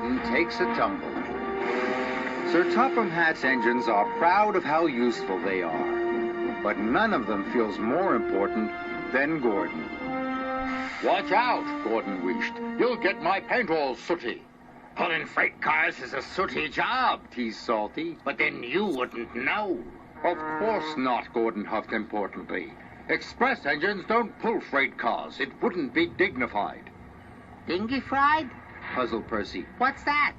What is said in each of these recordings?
Gordon takes a tumble. Sir Topham Hatt's engines are proud of how useful they are, but none of them feels more important than Gordon. Watch out, Gordon wished. You'll get my paint all sooty. Pulling freight cars is a sooty job, Teased Salty. but then you wouldn't know. Of course not, Gordon huffed importantly. Express engines don't pull freight cars. It wouldn't be dignified. Dingy fried? Puzzled Percy. What's that?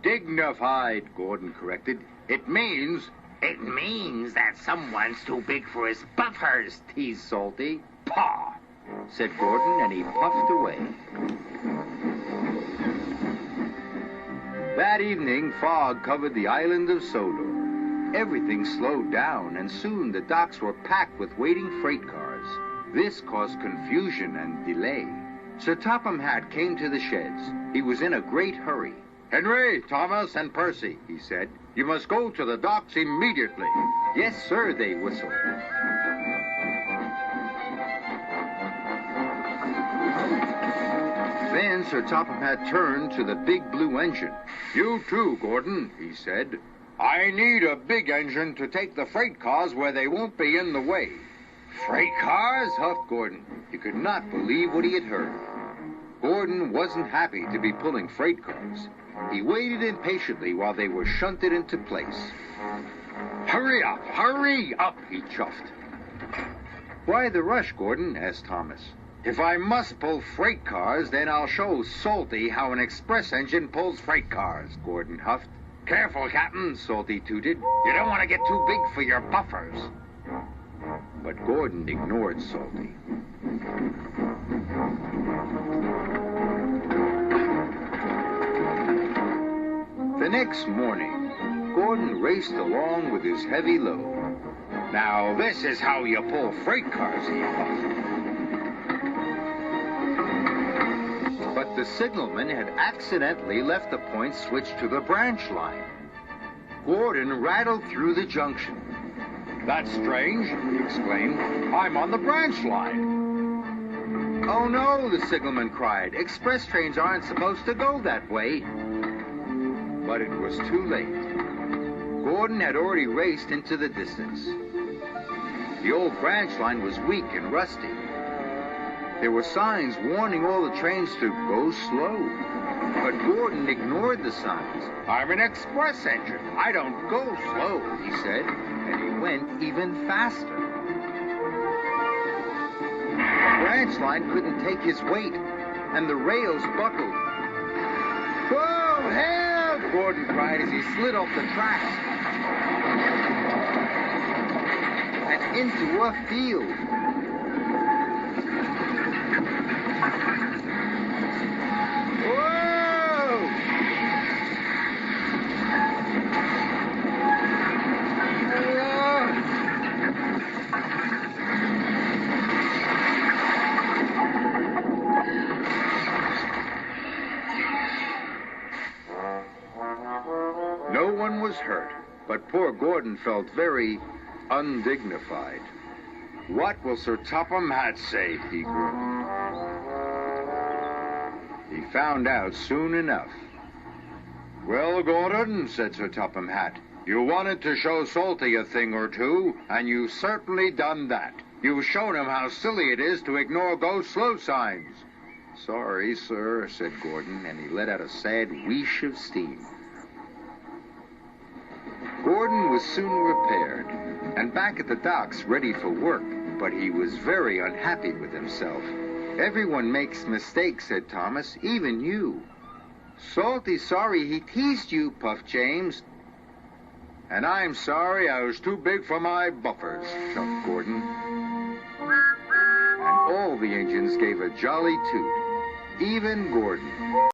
Dignified, Gordon corrected. It means... It means that someone's too big for his buffers. Teased Salty. Pah! Said Gordon, and he puffed away. That evening, fog covered the island of Sodor. Everything slowed down, and soon the docks were packed with waiting freight cars. This caused confusion and delay. Sir Topham Hatt came to the sheds. He was in a great hurry. Henry, Thomas, and Percy, he said. You must go to the docks immediately. Yes, sir, they whistled. Then Sir Topham Hatt turned to the big blue engine. You too, Gordon, he said. I need a big engine to take the freight cars where they won't be in the way. Freight cars? Huffed Gordon. He could not believe what he had heard. Gordon wasn't happy to be pulling freight cars. He waited impatiently while they were shunted into place. Hurry up, he chuffed. Why the rush, Gordon? Asked Thomas. If I must pull freight cars, then I'll show Salty how an express engine pulls freight cars, Gordon huffed. Careful, Captain, Salty tooted. You don't want to get too big for your buffers. But Gordon ignored Salty. The next morning, Gordon raced along with his heavy load. Now, this is how you pull freight cars, he puffed. But the signalman had accidentally left the point switched to the branch line. Gordon rattled through the junction. That's strange, he exclaimed. I'm on the branch line. Oh no, the signalman cried. Express trains aren't supposed to go that way. But it was too late. Gordon had already raced into the distance. The old branch line was weak and rusty. There were signs warning all the trains to go slow. But Gordon ignored the signs. I'm an express engine. I don't go slow, he said, and he went even faster. The branch line couldn't take his weight, and the rails buckled. Whoa, help! Gordon cried as he slid off the tracks and into a field. No one was hurt, but poor Gordon felt very undignified. What will Sir Topham Hatt say? He groaned. He found out soon enough. Well, Gordon, said Sir Topham Hatt, you wanted to show Salty a thing or two, and you've certainly done that. You've shown him how silly it is to ignore go slow signs. Sorry, sir, said Gordon, and he let out a sad wheesh of steam. Gordon was soon repaired, and back at the docks ready for work, but he was very unhappy with himself. Everyone makes mistakes, said Thomas, even you. Salty's sorry he teased you, puffed James. And I'm sorry I was too big for my buffers, chuffed Gordon. And all the engines gave a jolly toot, even Gordon.